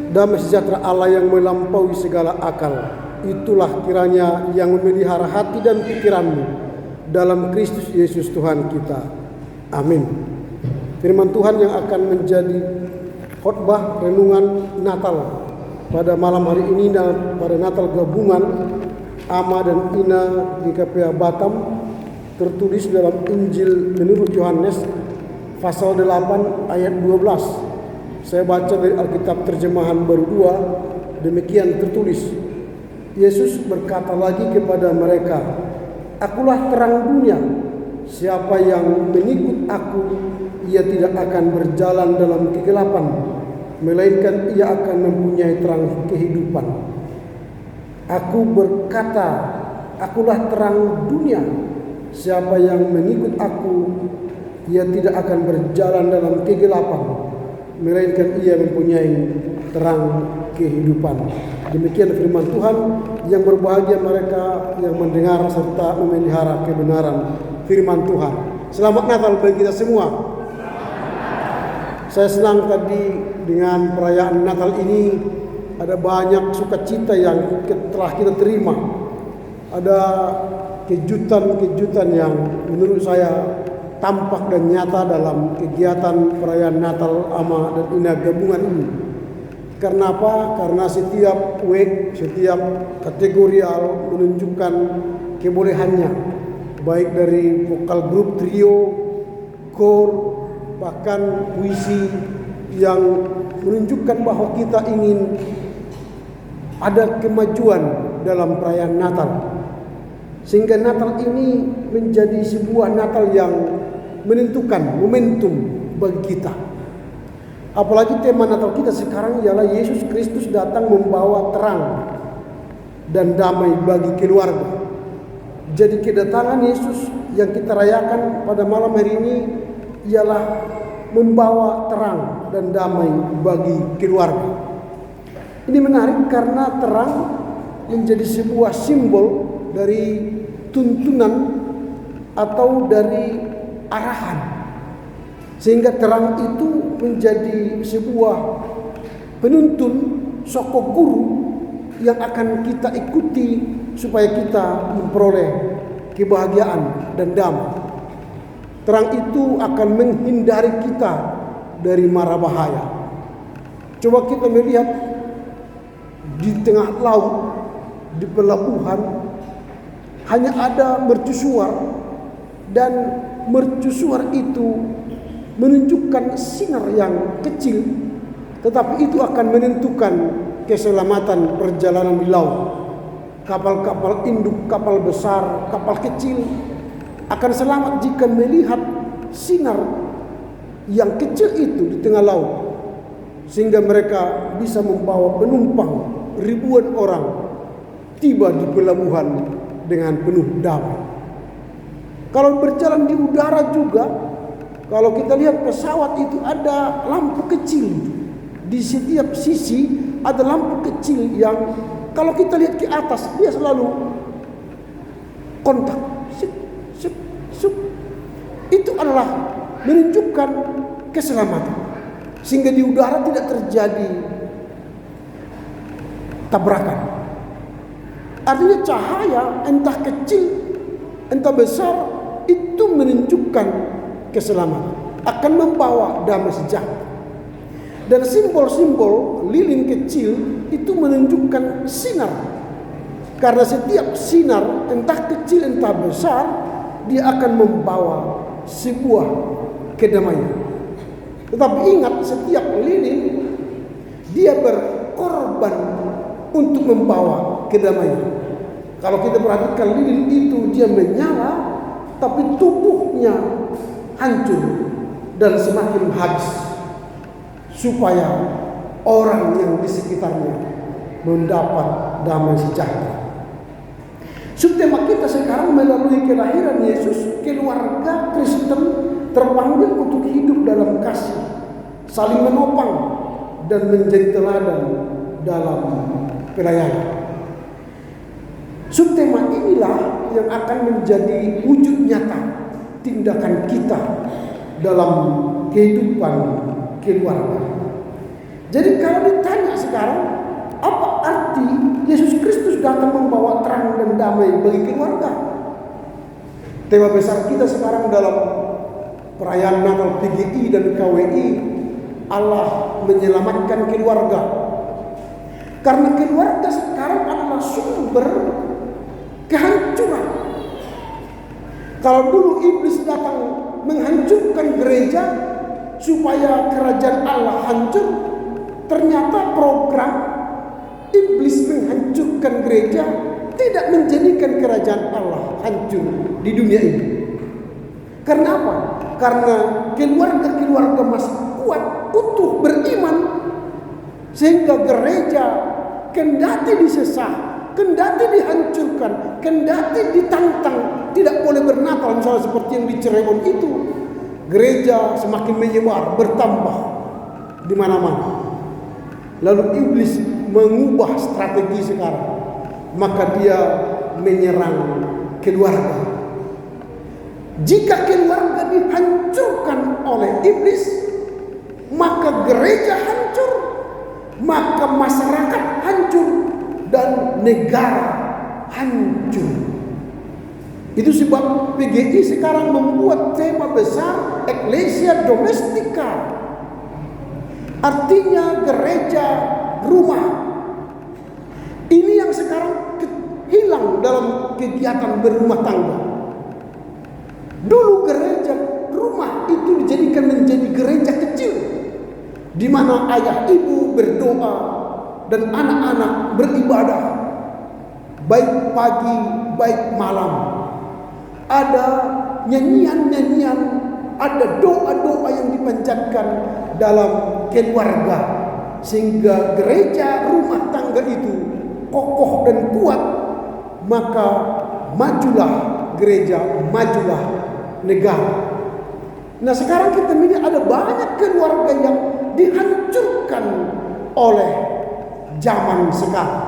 Damai sejahtera Allah yang melampaui segala akal, itulah kiranya yang memelihara hati dan pikiranmu dalam Kristus Yesus Tuhan kita. Amin. Firman Tuhan yang akan menjadi khotbah renungan Natal pada malam hari ini dan pada Natal gabungan Ama dan Ina di KPA Batam tertulis dalam Injil menurut Yohanes pasal 8 ayat 12. Saya baca dari Alkitab terjemahan baru 2, demikian tertulis. Yesus berkata lagi kepada mereka, "Akulah terang dunia. Siapa yang mengikut aku, ia tidak akan berjalan dalam kegelapan, melainkan ia akan mempunyai terang kehidupan." Aku berkata, akulah terang dunia. Siapa yang mengikut aku, ia tidak akan berjalan dalam kegelapan, melainkan ia mempunyai terang kehidupan. Demikian firman Tuhan. Yang berbahagia mereka yang mendengar serta memelihara kebenaran firman Tuhan. Selamat Natal bagi kita semua. Saya senang tadi dengan perayaan Natal ini ada banyak sukacita yang telah kita terima. Ada kejutan-kejutan yang menurut saya tampak dan nyata dalam kegiatan perayaan Natal Ama dan Ina gabungan ini. Karena apa? Karena setiap week, setiap kategorial menunjukkan kebolehannya, baik dari vokal grup, trio, kor, bahkan puisi yang menunjukkan bahwa kita ingin ada kemajuan dalam perayaan Natal. Sehingga Natal ini menjadi sebuah Natal yang menentukan momentum bagi kita. Apalagi tema Natal kita sekarang ialah Yesus Kristus datang membawa terang dan damai bagi keluarga. Jadi kedatangan Yesus yang kita rayakan pada malam hari ini ialah membawa terang dan damai bagi keluarga. Ini menarik karena terang menjadi sebuah simbol dari tuntunan atau dari arahan, sehingga terang itu menjadi sebuah penuntun sokok guru yang akan kita ikuti supaya kita memperoleh kebahagiaan dan damai. Terang itu akan menghindari kita dari mara bahaya. Coba kita melihat di tengah laut, di pelabuhan, hanya ada mercusuar, dan mercusuar itu menunjukkan sinar yang kecil, tetapi itu akan menentukan keselamatan perjalanan di laut. Kapal-kapal induk, kapal besar, kapal kecil akan selamat jika melihat sinar yang kecil itu di tengah laut, sehingga mereka bisa membawa penumpang ribuan orang tiba di pelabuhan dengan penuh damai. Kalau berjalan di udara juga, kalau kita lihat pesawat itu ada lampu kecil. Di setiap sisi ada lampu kecil yang kalau kita lihat ke atas dia selalu kontak. Sip, sip, sip. Itu adalah menunjukkan keselamatan. Sehingga di udara tidak terjadi tabrakan. Artinya cahaya entah kecil entah besar itu menunjukkan keselamatan, akan membawa damai sejahtera. Dan simbol-simbol lilin kecil itu menunjukkan sinar. Karena setiap sinar entah kecil entah besar, dia akan membawa sebuah kedamaian. Tetapi ingat, setiap lilin dia berkorban untuk membawa kedamaian. Kalau kita perhatikan lilin itu dia menyala, tapi tubuhnya hancur dan semakin habis, supaya orang yang di sekitarnya mendapat damai sejahtera. Subtema kita sekarang melalui kelahiran Yesus, keluarga Kristen terpanggil untuk hidup dalam kasih, saling menopang dan menjadi teladan dalam pelayanan. Subtema inilah yang akan menjadi wujud nyata tindakan kita dalam kehidupan keluarga. Jadi kalau ditanya sekarang, apa arti Yesus Kristus datang membawa terang dan damai bagi keluarga? Tema besar kita sekarang dalam perayaan Natal PGI dan KWI, Allah menyelamatkan keluarga. Karena keluarga sekarang adalah sumber kehancuran. Kalau dulu iblis datang menghancurkan gereja supaya kerajaan Allah hancur, ternyata program iblis menghancurkan gereja tidak menjadikan kerajaan Allah hancur di dunia ini. Karena apa? Karena keluarga-keluarga masih kuat, utuh, beriman, sehingga gereja kendati disesah, kendati dihancurkan, kendati ditantang, tidak boleh bernatal misalnya seperti yang di Cirebon itu, gereja semakin menyebar, bertambah di mana-mana. Lalu iblis mengubah strategi sekarang, maka dia menyerang keluarga. Jika keluarga dihancurkan oleh iblis, maka gereja hancur, maka masyarakat hancur, dan negara hancur. Itu sebab PGI sekarang membuat tema besar Ecclesia Domestica, artinya gereja rumah. Ini yang sekarang hilang dalam kegiatan berumah tangga. Dulu gereja rumah itu dijadikan menjadi gereja kecil, di mana ayah ibu berdoa dan anak-anak beribadah, baik pagi baik malam. Ada nyanyian-nyanyian, ada doa-doa yang dipanjatkan dalam keluarga, sehingga gereja rumah tangga itu kokoh dan kuat. Maka majulah gereja, majulah negara. Nah sekarang kita melihat ada banyak keluarga yang dihancurkan oleh zaman sekarang.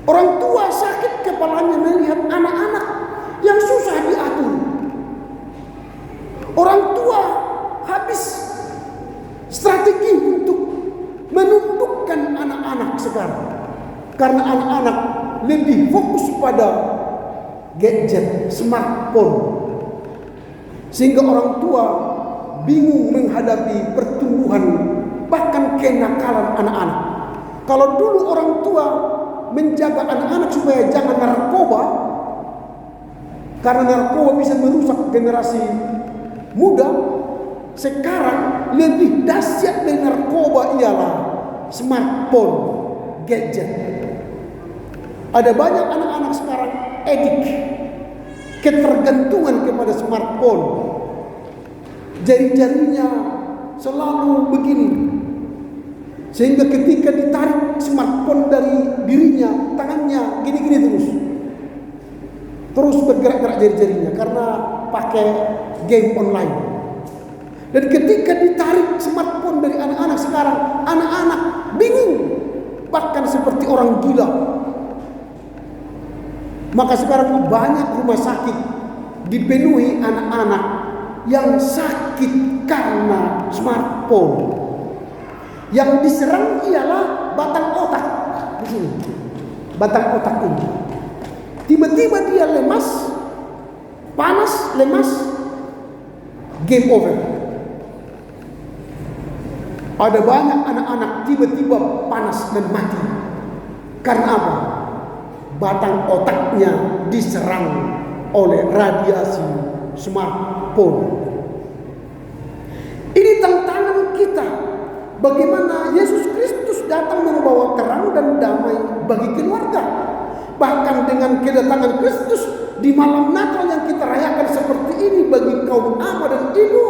Orang tua sakit kepalanya melihat anak-anak yang susah diatur. Orang tua habis strategi untuk menundukkan anak-anak sekarang, karena anak-anak lebih fokus pada gadget, smartphone, sehingga orang tua bingung menghadapi pertumbuhan bahkan kenakalan anak-anak. Kalau dulu orang tua menjaga anak-anak supaya jangan narkoba, karena narkoba bisa merusak generasi muda, sekarang lebih dahsyat dari narkoba ialah smartphone, gadget. Ada banyak anak-anak sekarang edik, ketergantungan kepada smartphone. Jari-jarinya selalu begini, sehingga ketika ditarik smartphone dari dirinya, tangannya gini-gini terus bergerak-gerak jari-jarinya karena pakai game online. Dan ketika ditarik smartphone dari anak-anak sekarang, anak-anak bingung, bahkan seperti orang gila. Maka sekarang banyak rumah sakit dipenuhi anak-anak yang sakit karena smartphone. Yang diserang ialah batang otak di sini. Batang otak ini. Tiba-tiba dia lemas, panas, lemas, game over. Ada banyak anak-anak tiba-tiba panas dan mati. Karena apa? Batang otaknya diserang oleh radiasi smartphone. Ini tantangan kita. Bagaimana Yesus Kristus datang membawa terang dan damai bagi keluarga. Bahkan dengan kedatangan Kristus di malam Natal yang kita rayakan seperti ini bagi kaum ama dan ibu,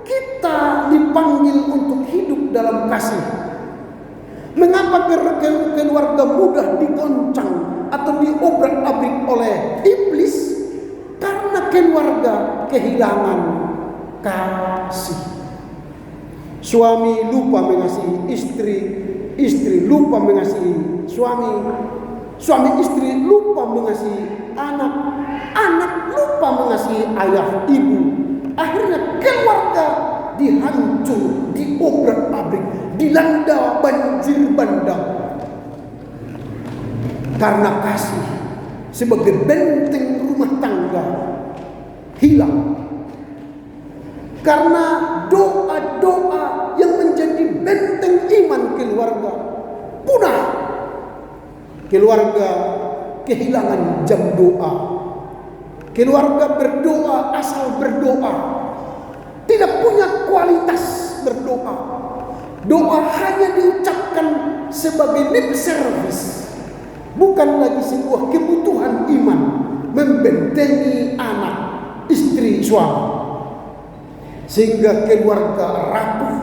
kita dipanggil untuk hidup dalam kasih. Mengapa keluarga mudah digoncang atau diobrak-abrik oleh iblis? Karena keluarga kehilangan kasih. Suami lupa mengasihi istri, istri lupa mengasihi suami, suami istri lupa mengasihi anak, anak lupa mengasihi ayah ibu. Akhirnya keluarga dihancur, diobrak-abrik, dilanda banjir bandang. Karena kasih sebagai benteng rumah tangga hilang. Karena doa-doa yang menjadi benteng iman keluarga punah. Keluarga kehilangan jam doa. Keluarga berdoa asal berdoa, tidak punya kualitas berdoa. Doa hanya diucapkan sebagai lip service, bukan lagi sebuah kebutuhan iman membentengi anak, istri, suami. Sehingga keluarga rapuh,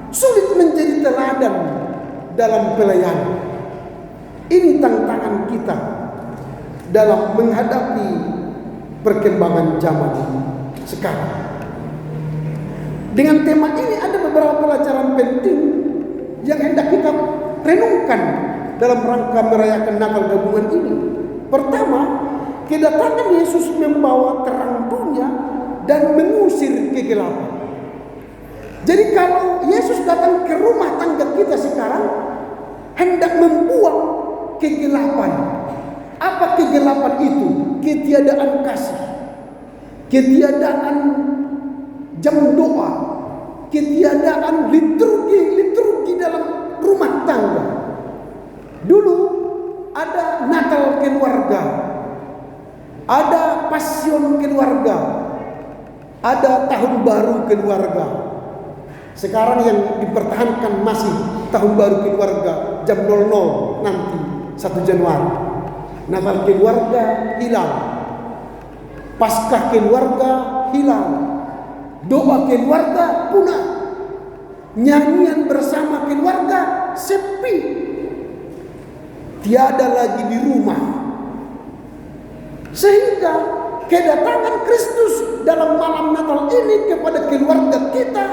sulit menjadi teladan dalam pelayanan. Ini tantangan kita dalam menghadapi perkembangan zaman sekarang. Dengan tema ini ada beberapa pelajaran penting yang hendak kita renungkan dalam rangka merayakan Natal gabungan ini. Pertama, kedatangan Yesus membawa terang dunia dan mengusir kegelapan. Jadi kalau Yesus datang ke rumah tangga kita sekarang, hendak membuang kegelapan. Apa kegelapan itu? Ketiadaan kasih, ketiadaan jam doa, ketiadaan liturgi dalam rumah tangga. Dulu ada Natal keluarga, ada Pasion keluarga, ada Tahun Baru keluarga. Sekarang yang dipertahankan masih Tahun Baru keluarga jam 00 nanti 1 Januari. Natal keluarga hilang, Paskah keluarga hilang, doa keluarga punah, nyanyian bersama keluarga sepi, tiada lagi di rumah. Sehingga kedatangan Kristus dalam malam Natal ini kepada keluarga kita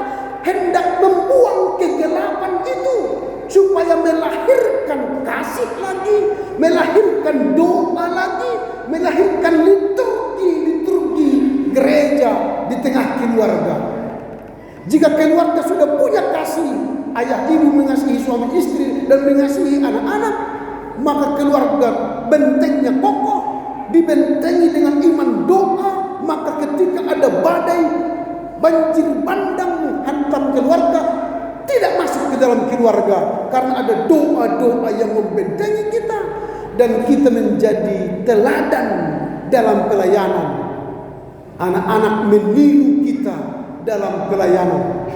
hendak membuang kegelapan itu, supaya melahirkan kasih lagi, melahirkan doa lagi, melahirkan liturgi gereja di tengah keluarga. Jika keluarga sudah punya kasih, ayah ibu mengasihi suami istri dan mengasihi anak-anak, maka keluarga bentengnya kokoh, dibentengi dengan iman doa. Maka ketika ada badai, banjir bandang menghantam keluarga, tidak masuk ke dalam keluarga, karena ada doa-doa yang membentengi kita, dan kita menjadi teladan dalam pelayanan. Anak-anak meniru kita dalam pelayanan.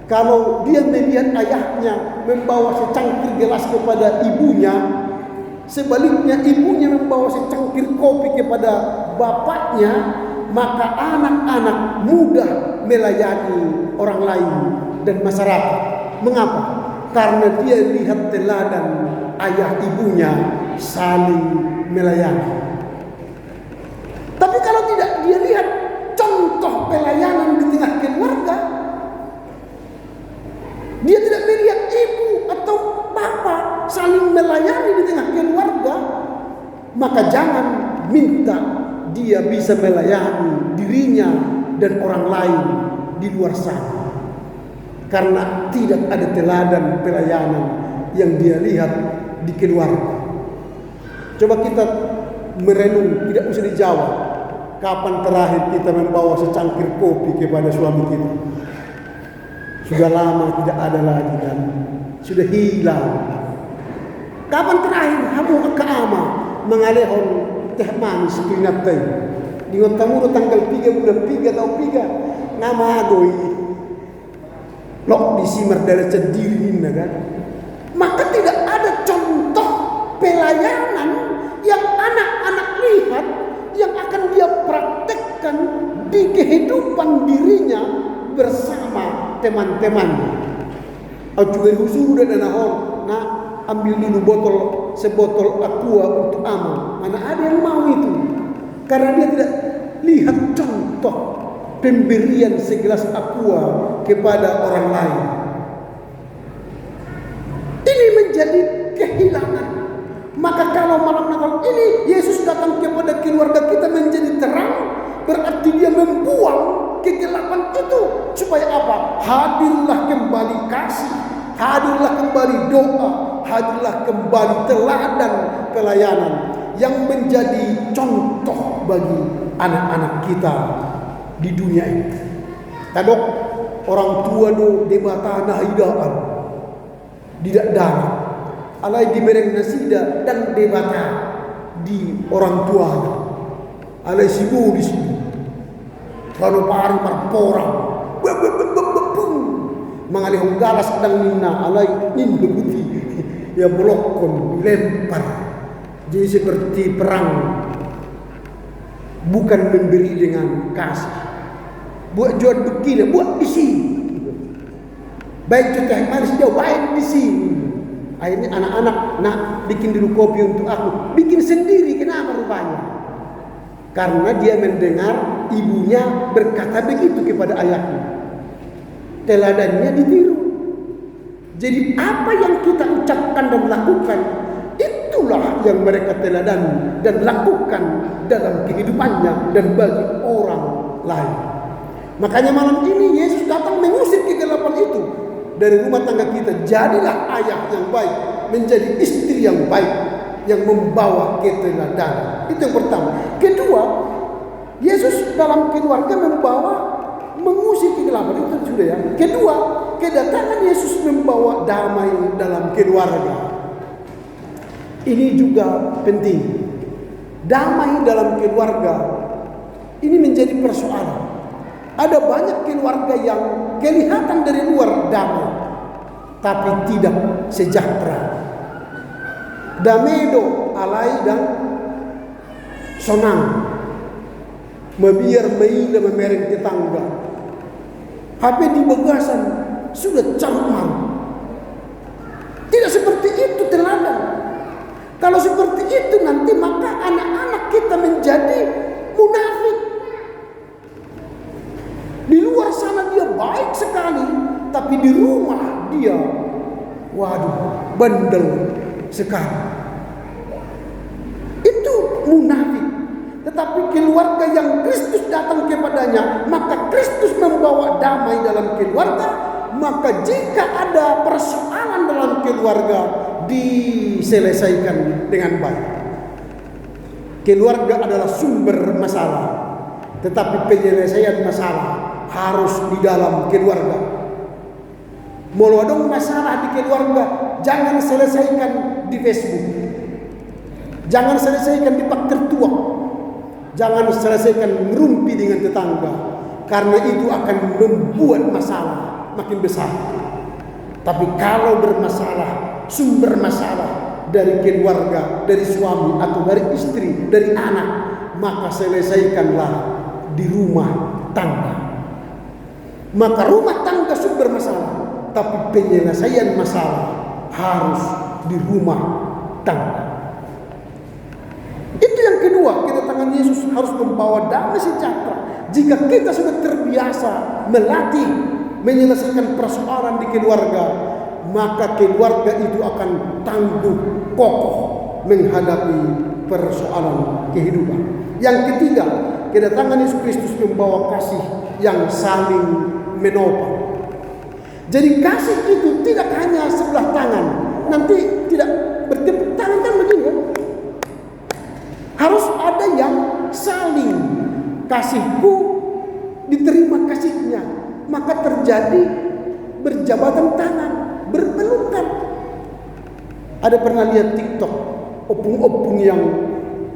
Kalau dia melihat ayahnya membawa secangkir gelas kepada ibunya, sebaliknya ibunya membawa secangkir kopi kepada bapaknya, maka anak-anak mudah melayani orang lain dan masyarakat. Mengapa? Karena dia lihat teladan ayah ibunya saling melayani. Tapi kalau tidak dia lihat contoh pelayanan di tengah keluarga, dia tidak melihat ibu atau bapak saling melayani di tengah keluarga, maka jangan minta dia bisa melayani dirinya dan orang lain di luar sana. Karena tidak ada teladan pelayanan yang dia lihat di keluarga. Coba kita merenung, tidak usah dijawab. Kapan terakhir kita membawa secangkir kopi kepada suami kita? Sudah lama tidak ada lagi kan? Sudah hilang. Kapan terakhir kamu ke ama mengalehon teh manis pinat teh? Di tamu tanggal 3 bulan 3 atau 3 nama agoi. Lok disimar dari cediri kan? Maka tidak ada contoh pelayanan yang anak-anak lihat, yang akan dia praktekkan di kehidupan dirinya bersama teman-temannya. Juga husur dan nahon, nah ambil dulu sebotol aqua untuk ama. Mana ada yang mau itu? Karena dia tidak lihat contoh pemberian segelas aqua kepada orang lain. Ini menjadi kehilangan. Maka kalau malam Natal ini Yesus datang kepada keluarga kita menjadi terang, berarti dia membuang kegelapan itu. Supaya apa? Hadirlah kembali kasih, hadirlah kembali doa, hadirlah kembali teladan pelayanan yang menjadi contoh bagi anak-anak kita di dunia ini. Tadok orang tua do debata nahidaan tidak dana alai di mereng nasida dan debata di orang tuanya alai sibu di sini kalau paru marporang mengalih galas sedang nina alai nin bebuti ya blokon lempar. Jadi seperti perang, bukan memberi dengan kasih. Buat jual begini, buat di sini. Baik contoh yang manis jauh, baik di sini. Akhirnya anak-anak nak bikin dulu kopi untuk aku, bikin sendiri. Kenapa rupanya? Karena dia mendengar ibunya berkata begitu kepada ayahnya. Teladannya ditiru. Jadi apa yang kita ucapkan dan lakukan, itulah yang mereka teladan dan lakukan dalam kehidupannya dan bagi orang lain. Makanya malam ini Yesus datang mengusir kegelapan itu dari rumah tangga kita. Jadilah ayah yang baik, menjadi istri yang baik, yang membawa keteladanan. Itu yang pertama. Kedua, Yesus dalam keluarga mengusir kegelapan, itu sudah ya. Kedua, kedatangan Yesus membawa damai dalam keluarga. Ini juga penting. Damai dalam keluarga ini menjadi persoalan. Ada banyak keluarga yang kelihatan dari luar damai, tapi tidak sejahtera. Damedo alai dan sonang, mebiar meila memereng tetangga. HP di bagasan sudah camar. Tidak seperti itu teladan. Kalau seperti itu nanti maka anak-anak kita menjadi munafik. Di luar sana dia baik sekali, tapi di rumah dia, waduh, bandel sekali. Itu munafik. Tetapi keluarga yang Kristus datang kepadanya, maka Kristus membawa damai dalam keluarga. Maka jika ada persoalan dalam keluarga, diselesaikan dengan baik. Keluarga adalah sumber masalah, tetapi penyelesaian masalah harus di dalam keluarga. Mau ada masalah di keluarga, jangan selesaikan di Facebook, jangan selesaikan di pak tertua, jangan selesaikan merumpi dengan tetangga, karena itu akan membuat masalah makin besar. Tapi kalau bermasalah, sumber masalah dari keluarga, dari suami atau dari istri, dari anak, maka selesaikanlah di rumah tangga. Maka rumah tangga sumber masalah, tapi penyelesaian masalah harus di rumah tangga. Itu yang kedua, kedatangan Yesus harus membawa damai sejahtera. Jika kita sudah terbiasa melatih menyelesaikan persoalan di keluarga, maka keluarga itu akan tangguh kokoh menghadapi persoalan kehidupan. Yang ketiga, kedatangan Yesus Kristus membawa kasih yang saling menopang. Jadi kasih itu tidak hanya sebelah tangan, nanti tidak bertepuk tangan kan begini kan? Harus ada yang saling, kasihku diterima kasihnya, maka terjadi berjabatan tangan, berpelukan. Ada pernah lihat TikTok opung-opung yang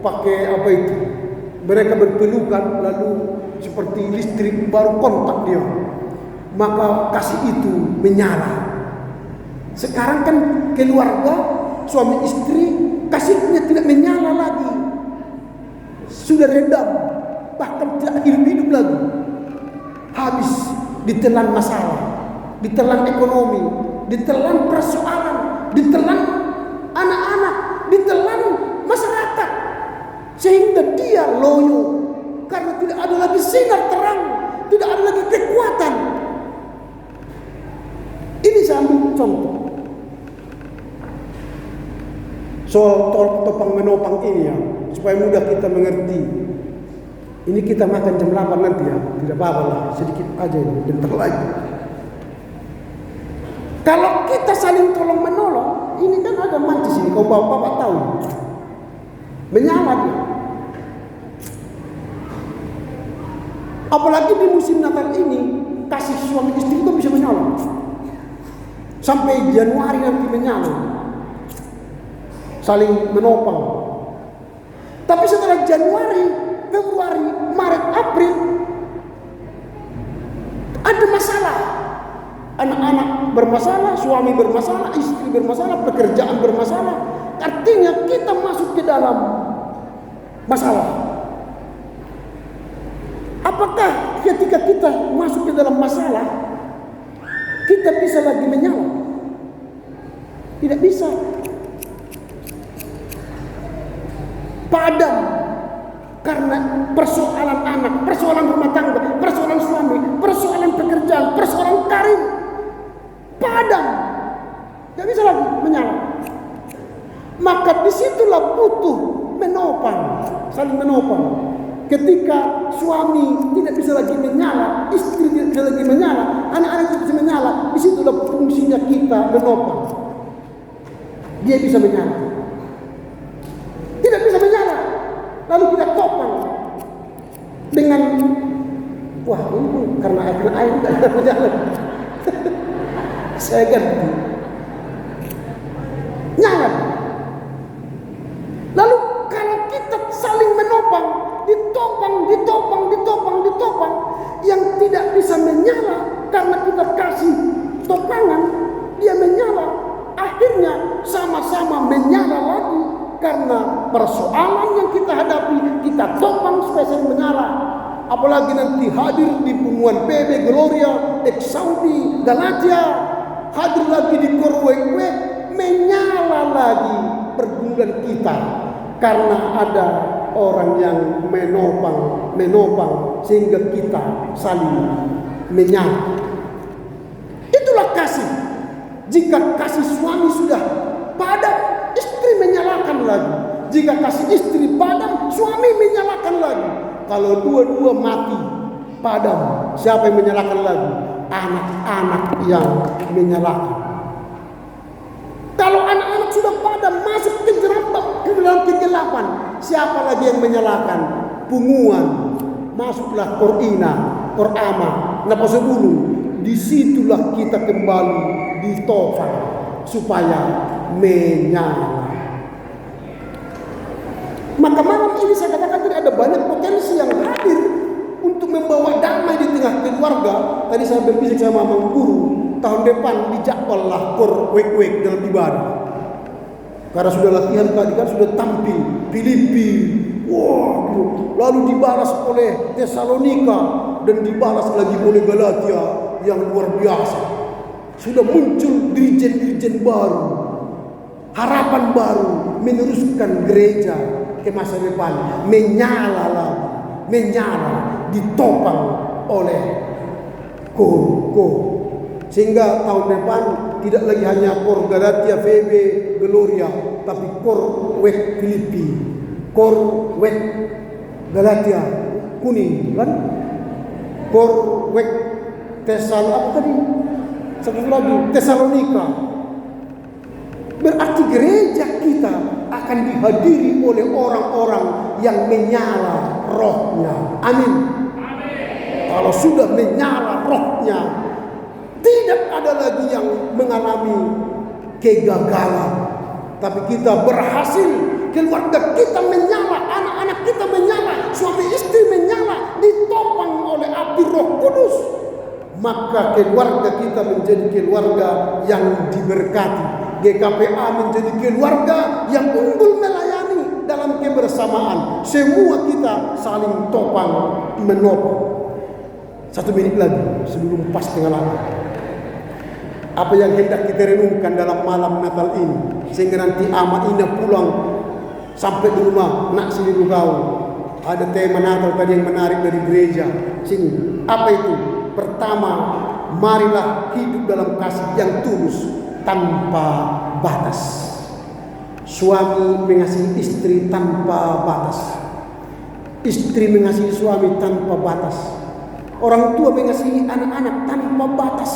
pakai apa itu? Mereka berpelukan lalu seperti listrik baru kontak dia. Maka kasih itu menyala. Sekarang kan keluarga suami istri kasihnya tidak menyala lagi. Sudah redam, bahkan tidak hidup lagi. Habis ditelan masalah, ditelan ekonomi, ditelan persoalan, ditelan anak-anak, ditelan masyarakat, sehingga dia loyo karena tidak ada lagi sinar terang, tidak ada lagi kekuatan. Ini saya ambil contoh soal topang menopang ini ya, supaya mudah kita mengerti. Ini kita makan jam 8 nanti ya, tidak apa-apa lah, sedikit aja ini, bentar lagi. Kalau kita saling tolong menolong, ini kan ada mantis ini, kau bapak tahu, menyala dia. Apalagi di musim Natal ini, kasih suami istri itu bisa menyala. Sampai Januari nanti menyala, saling menopang. Tapi setelah Januari, Februari, Maret, April, ada masalah. Anak-anak bermasalah, suami bermasalah, istri bermasalah, pekerjaan bermasalah. Artinya kita masuk ke dalam masalah. Apakah ketika kita masuk ke dalam masalah, kita bisa lagi menyala? Tidak bisa. Padam karena persoalan anak, persoalan rumah tangga, persoalan suami, persoalan pekerjaan, persoalan karir. Padam, tidak bisa lagi menyala. Maka disitulah butuh menopang, saling menopang. Ketika suami tidak bisa lagi menyala, istri tidak bisa lagi menyala, anak-anak tidak bisa menyala, disitulah fungsinya kita menopang. Dia bisa menyala, tidak bisa menyala, lalu kita topang dengan wah ini pun karena air tidak bisa menyala. Saya ganti nyala. Lalu kalau kita saling menopang, ditopang, yang tidak bisa menyala karena kita kasih topangan, dia menyala, akhirnya sama-sama menyala lagi karena persoalan yang kita hadapi, kita topang supaya saling menyala. Apalagi nanti hadir di Punuan PB Gloria, Saudi, Galatia, hadir lagi di Korwekwe, menyala lagi pergumulan kita karena ada orang yang menopang sehingga kita saling menyala. Itulah kasih. Jika kasih suami sudah padam, istri menyalakan lagi. Jika kasih istri padam, suami menyalakan lagi. Kalau dua-dua mati padam, siapa yang menyalakan lagi? Anak-anak yang menyalakan. Kalau anak-anak sudah padam, masuk ke dalam kegelapan, siapa lagi yang menyalakan? Punguan, masuklah Korina, Korama, Napasebulu. Disitulah kita kembali ditopang supaya menyala. Maka malam ini saya katakan tidak ada banyak potensi yang hadir untuk membawa damai di tengah keluarga. Tadi saya berbisik sama Mang Guru, tahun depan dijadwallah Korwek dalam ibadah. Karena sudah latihan tadi kan sudah tampil Filipi, wah, lalu dibalas oleh Tesalonika dan dibalas lagi oleh Galatia yang luar biasa. Sudah muncul dirijen-dirijen baru, harapan baru meneruskan gereja ke masa depan, menyala, ditopang oleh kor. Sehingga tahun depan tidak lagi hanya Kor Galatia VB Gloria, tapi Kor Wek Filipi, Kor Wek Galatia kuning kan, Kor Wek Tesalonika. Berarti gereja kita akan dihadiri oleh orang-orang yang menyala rohnya. Amin. Kalau sudah menyala rohnya, tidak ada lagi yang mengalami kegagalan. Tapi kita berhasil, keluarga kita menyala, anak-anak kita menyala, suami istri menyala, ditopang oleh api Roh Kudus. Maka keluarga kita menjadi keluarga yang diberkati. GKPA menjadi keluarga yang unggul melayani dalam kebersamaan. Semua kita saling topang menopang. 1 menit lagi sebelum pas tengah malam. Apa yang hendak kita renungkan dalam malam Natal ini, sehingga nanti Ama Ina pulang sampai di rumah nak sini kau. Ada tema Natal tadi yang menarik dari gereja. Sini. Apa itu? Pertama, marilah hidup dalam kasih yang tulus tanpa batas. Suami mengasihi istri tanpa batas. Istri mengasihi suami tanpa batas. Orang tua mengasihi anak-anak tanpa batas.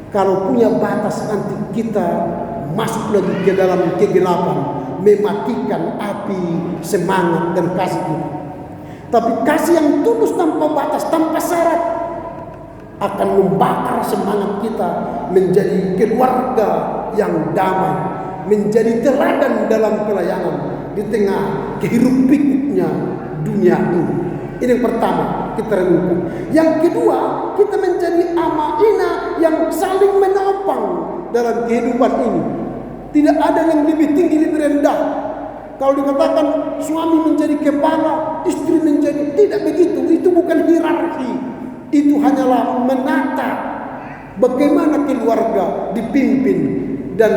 Kalau punya batas nanti kita masuk lagi ke dalam kegelapan, mematikan api semangat dan kasih kita. Tapi kasih yang tulus tanpa batas, tanpa syarat, akan membakar semangat kita menjadi keluarga yang damai, menjadi teladan dalam pelayanan di tengah hiruk pikuknya dunia ini. Ini yang pertama kita renungkan. Yang kedua, kita menjadi ama-ina yang saling menopang dalam kehidupan ini. Tidak ada yang lebih tinggi, lebih rendah. Kalau dikatakan suami menjadi kepala, istri menjadi, tidak begitu. Itu bukan hierarki. Itu hanyalah menata bagaimana keluarga dipimpin, dan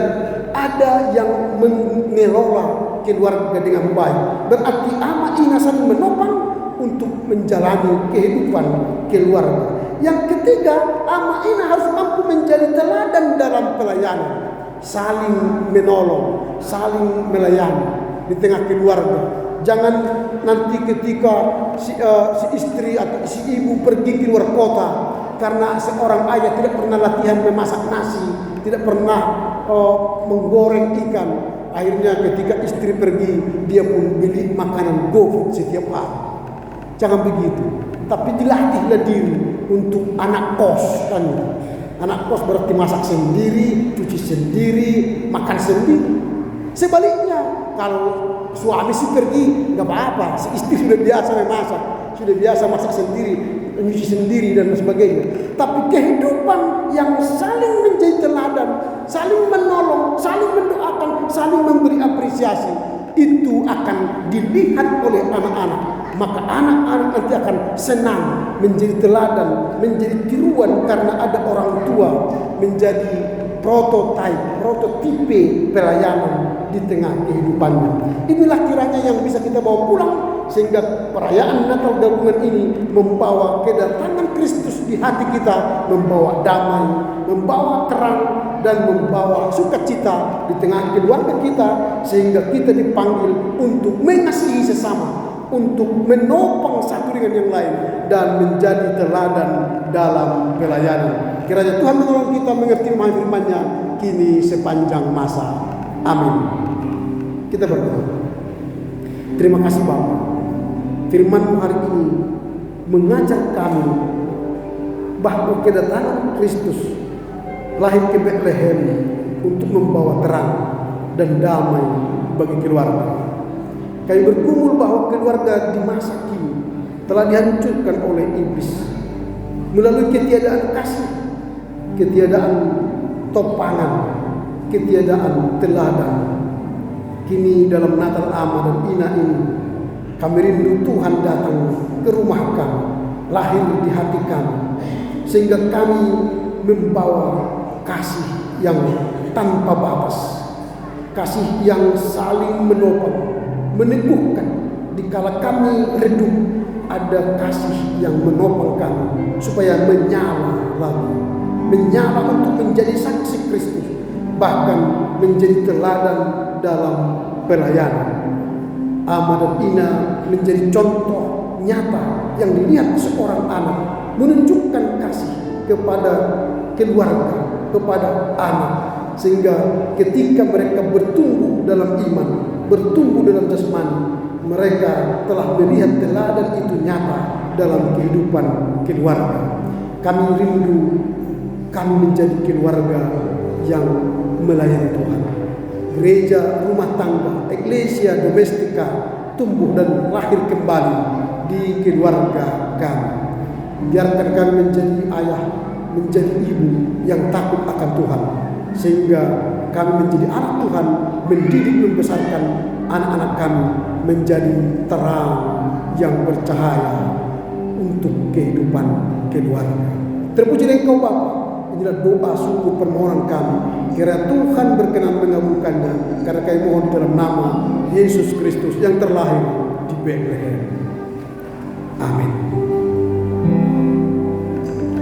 ada yang mengelola keluarga dengan baik. Berarti ama-ina saling menopang untuk menjalani kehidupan keluarga. Yang ketiga, ama-ina harus mampu menjadi teladan dalam pelayanan, saling menolong, saling melayani di tengah keluarga. Jangan nanti ketika si istri atau si ibu pergi ke luar kota karena seorang ayah tidak pernah latihan memasak nasi, tidak pernah menggoreng ikan, akhirnya ketika istri pergi dia pun beli makanan GoFood setiap hari. Jangan begitu. Tapi dilatihlah diri untuk anak kos kan. Anak kos berarti masak sendiri, cuci sendiri, makan sendiri. Sebaliknya, kalau suami sih pergi, nggak apa-apa. Si istri sudah biasa memasak, sudah biasa masak sendiri, nyuci sendiri dan sebagainya. Tapi kehidupan yang saling menjadi teladan, saling menolong, saling mendoakan, saling memberi apresiasi, itu akan dilihat oleh anak-anak. Maka anak-anak nanti akan senang menjadi teladan, menjadi tiruan karena ada orang tua menjadi prototipe pelayanan di tengah kehidupannya. Inilah kiranya yang bisa kita bawa pulang, sehingga perayaan Natal gabungan ini membawa kedatangan Kristus di hati kita, membawa damai, membawa terang, dan membawa sukacita di tengah keluarga kita, sehingga kita dipanggil untuk mengasihi sesama, untuk menopang satu dengan yang lain, dan menjadi teladan dalam pelayanan. Kiranya Tuhan menolong kita mengerti firman-Nya kini sepanjang masa. Amin. Kita berdoa. Terima kasih Bapa. Firman-Mu hari ini mengajar kami bahwa kedatangan Kristus lahir ke Betlehem untuk membawa terang dan damai bagi keluarga. Kami bergumul bahwa keluarga di masa kini telah dihancurkan oleh iblis melalui ketiadaan kasih, ketiadaan topangan, ketiadaan teladan. Kini dalam Natal Ama dan Ina ini, kami rindu Tuhan datang ke rumah kami, lahir di hati kami, sehingga kami membawa kasih yang tanpa batas, kasih yang saling menopang, meneguhkan. Dikala kami redup, ada kasih yang menopang kami supaya menyala lagi, menyala untuk menjadi saksi Kristus, bahkan menjadi teladan dalam pelayanan. Ama dan Ina menjadi contoh nyata yang dilihat seorang anak, menunjukkan kasih kepada keluarga, kepada anak, sehingga ketika mereka bertumbuh dalam iman, bertumbuh dalam jasmani, mereka telah melihat teladan itu nyata dalam kehidupan keluarga. Kami rindu kami menjadi keluarga yang melayani Tuhan. Gereja rumah tangga, Ecclesia Domestika tumbuh dan lahir kembali di keluarga kami. Biarkan kami menjadi ayah, menjadi ibu yang takut akan Tuhan, sehingga kami menjadi anak Tuhan, mendidik membesarkan anak-anak kami menjadi terang yang bercahaya untuk kehidupan keluarga. Terpuji Engkau Bapa. Inilah doa sungguh permohonan kami. Kiranya Tuhan berkenan mengabulkannya, karena kami mohon dalam nama Yesus Kristus yang terlahir di Betlehem. Amin.